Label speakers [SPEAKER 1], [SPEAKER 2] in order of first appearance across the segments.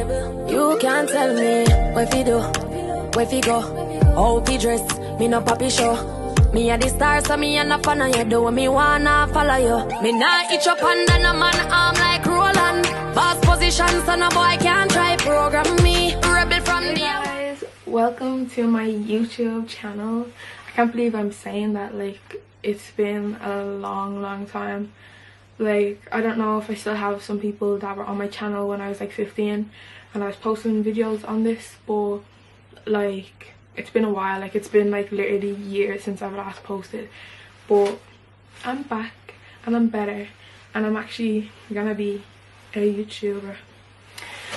[SPEAKER 1] You can't tell me where fi do, where fi go, how fi dress. Me no papi show. Me a the star, so me a no fan of you. Do me wanna follow you. Me nah itch up under no man arm like Roland. Boss position, so no boy can't try program me. Rebel from the...
[SPEAKER 2] Hey guys, welcome to my YouTube channel. I can't believe I'm saying that, like, it's been a long time. Like, I don't know if I still have some people that were on my channel when I was like 15 and I was posting videos on this, but like it's been a while. Like, it's been like literally years since I've last posted, but I'm back and I'm better and I'm actually gonna be a YouTuber.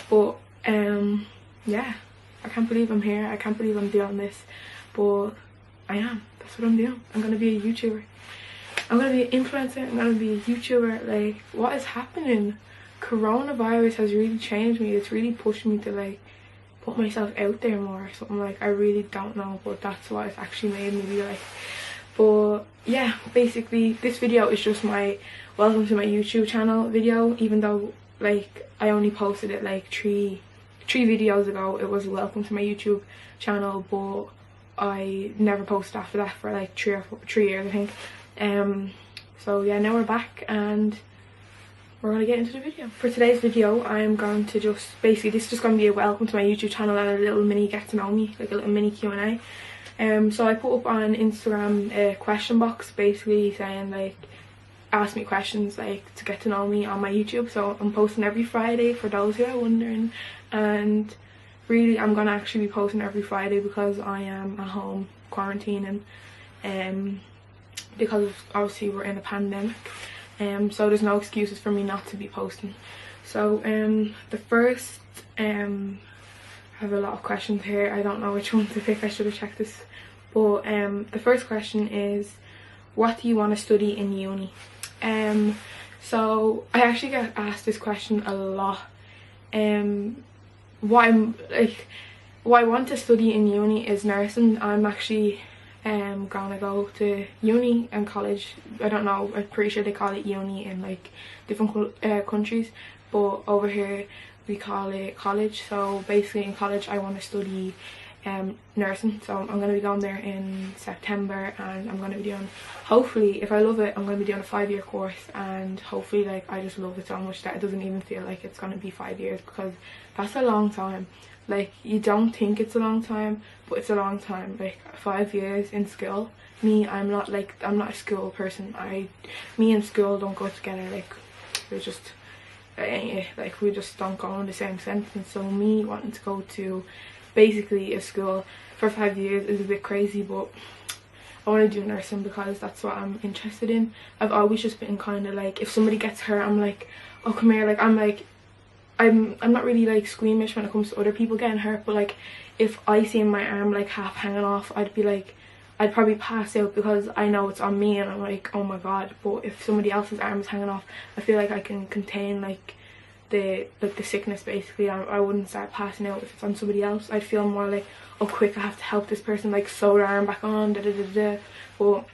[SPEAKER 2] But yeah, I can't believe I'm here. I can't believe I'm doing this, but I am. That's what I'm doing. I'm gonna be a YouTuber. I'm gonna be an influencer. I'm gonna be a YouTuber. Like, what is happening? Coronavirus has really changed me. It's really pushed me to like put myself out there more or something. Like, I really don't know, but that's what it's actually made me be like. But yeah, basically this video is just my welcome to my YouTube channel video. Even though like I only posted it like three videos ago, it was welcome to my YouTube channel, but I never posted after that for like 3 years, I think. So yeah, now we're back and we're gonna get into the video. For today's video, I'm going to just basically, this is just gonna be a welcome to my YouTube channel and a little mini get to know me, like a little mini Q&A. So I put up on Instagram a question box basically saying like, ask me questions like to get to know me on my YouTube. So I'm posting every Friday for those who are wondering, and really I'm gonna actually be posting every Friday because I am at home quarantining, because obviously we're in a pandemic, so there's no excuses for me not to be posting. So the first, I have a lot of questions here. I don't know which one to pick. I should have checked this, but the first question is, what do you want to study in uni? So I actually get asked this question a lot. What I want to study in uni is nursing. I'm actually gonna go to uni and college. I don't know, I'm pretty sure they call it uni in like different countries, but over here we call it college. So basically in college I want to study nursing. So I'm going to be going there in September, and I'm going to be doing, hopefully if I love it, I'm going to be doing a 5-year course, and hopefully like I just love it so much that it doesn't even feel like it's going to be 5 years, because that's a long time. Like, you don't think it's a long time, but it's a long time. Like 5 years in school. Me, I'm not a school person. Me and school don't go together. Like, we're just like, we just don't go in the same sentence. So me wanting to go to basically a school for 5 years is a bit crazy, but I want to do nursing because that's what I'm interested in. I've always just been kind of like, if somebody gets hurt, I'm like, oh come here. Like, I'm not really like squeamish when it comes to other people getting hurt, but like if I see my arm like half hanging off, I'd probably pass out because I know it's on me and I'm like, oh my god. But if somebody else's arm is hanging off, I feel like I can contain like the sickness basically. I wouldn't start passing out if it's on somebody else. I'd feel more like, oh quick, I have to help this person, like sew their arm back on, But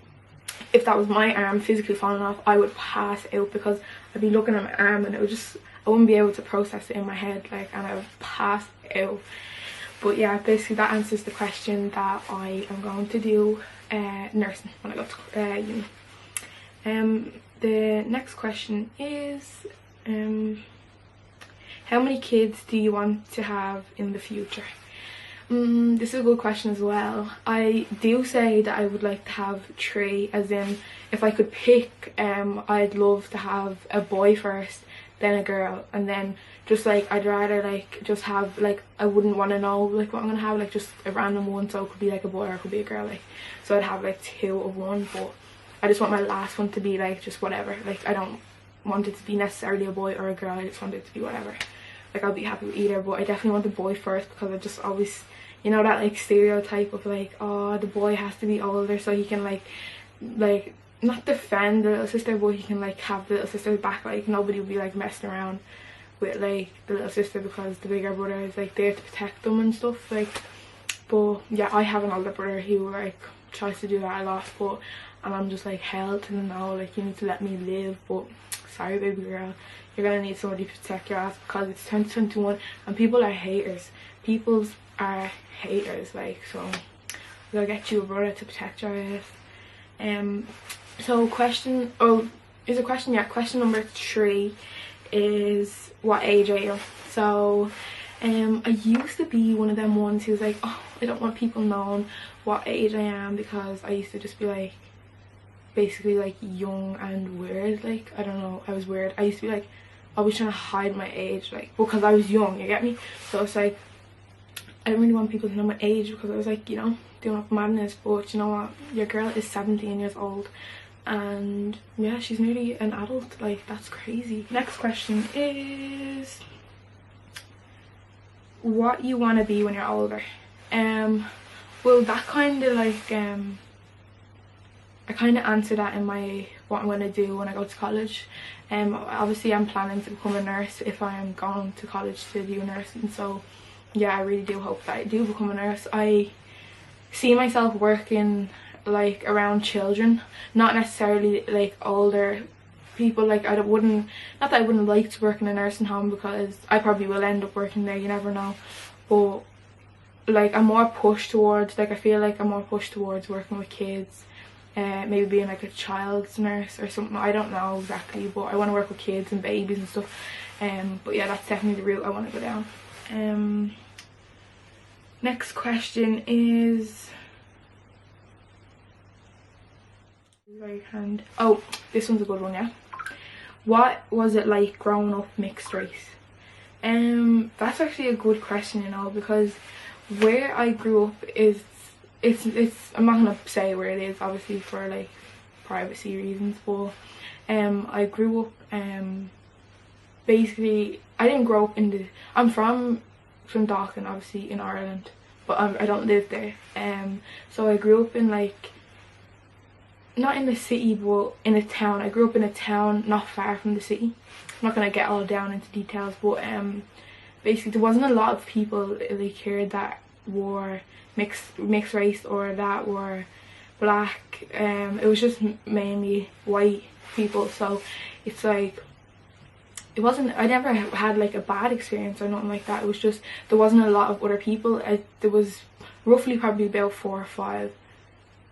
[SPEAKER 2] if that was my arm physically falling off, I would pass out because I'd be looking at my arm and I wouldn't be able to process it in my head, like, and I would pass out. But yeah, basically that answers the question that I am going to do nursing when I go to uni. The next question is, how many kids do you want to have in the future? This is a good question as well. I do say that I would like to have 3, as in if I could pick, I'd love to have a boy first, then a girl, and then just like I'd rather like just have like, I wouldn't want to know like what I'm gonna have, like just a random one. So it could be like a boy or it could be a girl, like, so I'd have like 2 of one, but I just want my last one to be like just whatever. Like, I don't want it to be necessarily a boy or a girl, I just want it to be whatever. Like, I'll be happy with either, but I definitely want the boy first because I just always, you know, that like stereotype of like, oh, the boy has to be older so he can like not defend the little sister, but he can like have the little sister's back. Like, nobody will be like messing around with like the little sister because the bigger brother is like there to protect them and stuff. Like, but yeah, I have an older brother who like tries to do that a lot, but and I'm just like, hell to the no, like, you need to let me live. But sorry baby girl, you're gonna need somebody to protect your ass, because it's 2021 and people are haters. People are haters, like, so we gotta get you a brother to protect your ass. So question number 3 is, what age are you? So I used to be one of them ones who was like, oh, I don't want people knowing what age I am, because I used to just be like, basically like young and weird. Like, I don't know, I was weird. I used to be like, I was trying to hide my age, like, because I was young, you get me? So it's like, I didn't really want people to know my age, because I was like, you know, doing up madness. But you know what, your girl is 17 years old, and yeah, she's nearly an adult. Like, that's crazy. Next question is, what you want to be when you're older? Well, that kind of like I kind of answered that in my what I'm going to do when I go to college. Obviously I'm planning to become a nurse if I am going to college to do nursing, so yeah, I really do hope that I do become a nurse. I see myself working like around children, not necessarily like older people. Like, not that I wouldn't like to work in a nursing home, because I probably will end up working there, you never know, but like I'm more pushed towards, like I feel like I'm more pushed towards working with kids, maybe being like a child's nurse or something. I don't know exactly, but I want to work with kids and babies and stuff. But yeah, that's definitely the route I want to go down. Next question is, right hand, oh, this one's a good one. Yeah, what was it like growing up mixed race? That's actually a good question, you know, because where I grew up is, it's I'm not gonna say where it is, obviously, for like privacy reasons, but I grew up basically, I didn't grow up in the, I'm from Dalkin, obviously, in Ireland, but I don't live there. So I grew up in like, not in the city, but in a town. I grew up in a town not far from the city. I'm not gonna get all down into details, but basically there wasn't a lot of people like here that were mixed race or that were black. It was just mainly white people, so it's like, it wasn't, I never had like a bad experience or nothing like that. It was just, there wasn't a lot of other people. There was roughly probably about 4 or 5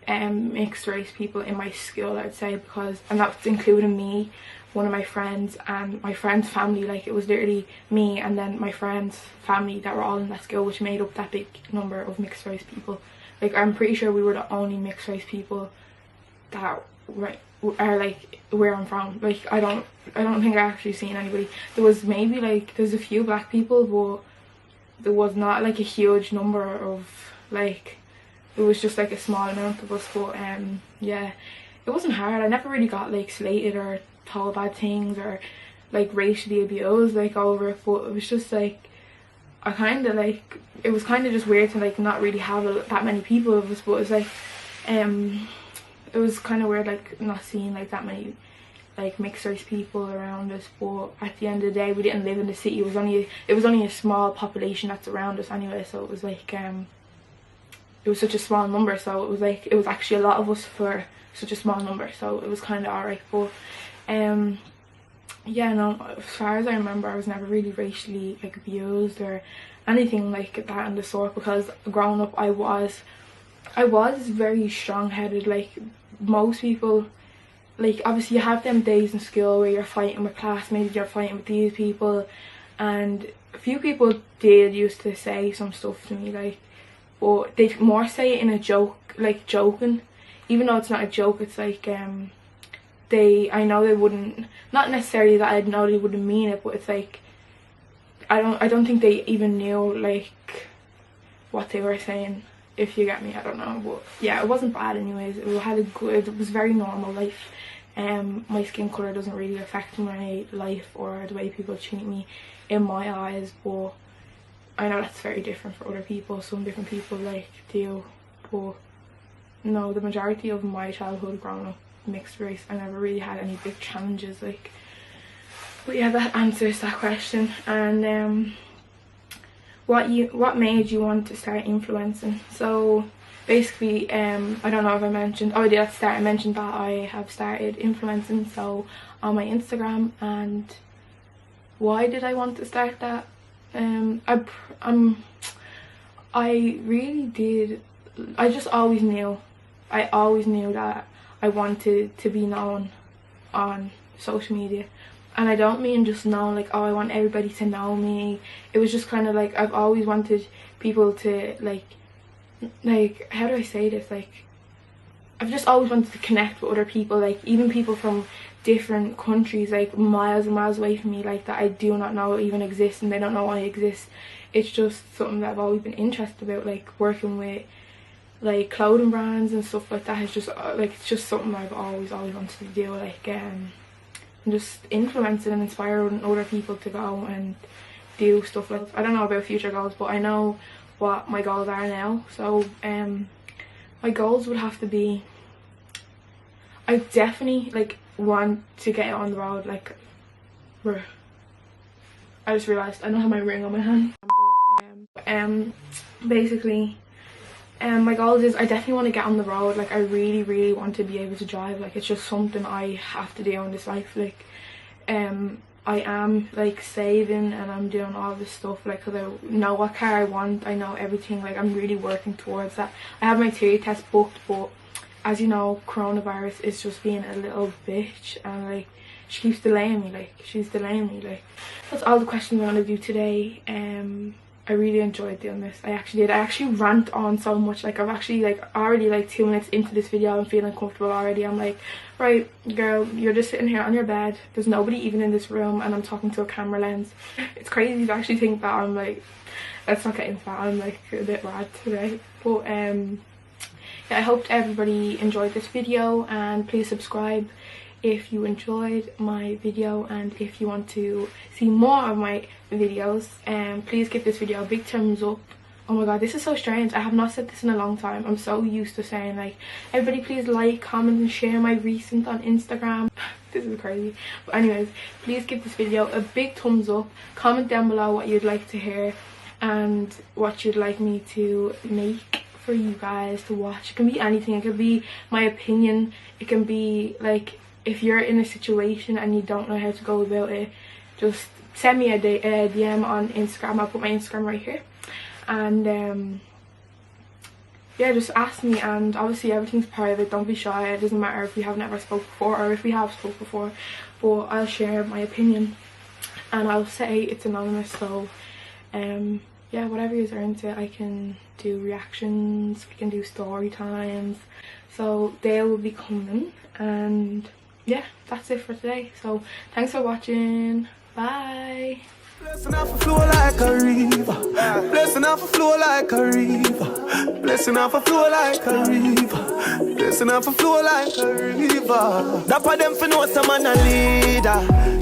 [SPEAKER 2] mixed race people in my school, I'd say, because, and that's including me, one of my friends, and my friend's family. Like, it was literally me and then my friend's family that were all in that school, which made up that big number of mixed race people. Like, I'm pretty sure we were the only mixed race people that are like where I'm from. Like, I don't think I actually seen anybody. There was maybe like, there's a few black people, but there was not like a huge number of, like, it was just like a small amount of us. But yeah, it wasn't hard. I never really got like slated or told bad things or like racially abused like over it, but it was just like, I kind of like, it was kind of just weird to like not really have that many people of us, but it was like it was kind of weird like not seeing like that many like mixed race people around us. But at the end of the day, we didn't live in the city. It was only a small population that's around us anyway, so it was like it was such a small number, so it was like, it was actually a lot of us for such a small number, so it was kind of alright. But yeah, no, as far as I remember, I was never really racially like abused or anything like that in the sort, because growing up I was very strong-headed. Like, most people, like, obviously you have them days in school where you're fighting with classmates, you're fighting with these people, and a few people did used to say some stuff to me, like, but they'd more say it in a joke, like joking, even though it's not a joke. It's like I know they wouldn't, not necessarily that I know they wouldn't mean it, but it's like, I don't think they even knew like what they were saying, if you get me. I don't know, but yeah, it wasn't bad anyways. It was very normal life. My skin colour doesn't really affect my life or the way people treat me in my eyes, but I know that's very different for other people. Some different people like do, but no, the majority of my childhood growing up mixed race, I never really had any big challenges, like. But yeah, that answers that question. And what made you want to start influencing? So basically, I don't know if I mentioned, oh I did at the start, I mentioned that I have started influencing, so on my Instagram. And why did I want to start that? I really did, I just always knew, that I wanted to be known on social media. And I don't mean just know like, oh I want everybody to know me. It was just kind of like, I've always wanted people to like how do I say this, like I've just always wanted to connect with other people, like even people from different countries, like miles and miles away from me, like that I do not know even exist and they don't know I exist. It's just something that I've always been interested about, like working with like clothing brands and stuff like that. Is just like, it's just something I've always wanted to do, like and just influencing and inspiring other people to go and do stuff like that. I don't know about future goals, but I know what my goals are now. So my goals would have to be, I definitely like want to get on the road, like I just realised I don't have my ring on my hand. Basically my goals is I definitely want to get on the road. Like I really want to be able to drive. Like it's just something I have to do in this life. Like I am like saving and I'm doing all this stuff, like because I know what car I want, I know everything, like I'm really working towards that. I have my theory test booked, but as you know, coronavirus is just being a little bitch, and like she keeps delaying me, like she's delaying me. Like that's all the questions I'm going to do today. I really enjoyed doing this. I actually did. I actually rant on so much. Like I've actually like already like 2 minutes into this video, I'm feeling comfortable already. I'm like, right girl, you're just sitting here on your bed, there's nobody even in this room, and I'm talking to a camera lens. It's crazy to actually think that I'm like, let's not get into that, I'm like a bit mad today. But yeah, I hope everybody enjoyed this video, and please subscribe if you enjoyed my video, and if you want to see more of my videos, please give this video a big thumbs up. Oh my god, this is so strange, I have not said this in a long time. I'm so used to saying like, everybody please like, comment and share my recent on Instagram. This is crazy. But anyways, please give this video a big thumbs up, comment down below what you'd like to hear and what you'd like me to make for you guys to watch. It can be anything, it could be my opinion, it can be like if you're in a situation and you don't know how to go about it, just send me a DM on Instagram. I'll put my Instagram right here. And yeah, just ask me, and obviously everything's private, don't be shy. It doesn't matter if we haven't ever spoke before or if we have spoke before, but I'll share my opinion and I'll say it's anonymous. So yeah, whatever you're into, I can do reactions, we can do story times, so they will be coming. And yeah, that's it for today. So thanks for watching, bye.
[SPEAKER 3] Blessing off a flow like a river. Blessing off a flow like a river. Blessing off a flow like a river. Blessing off a flow like a river. That for them for know some man a leader.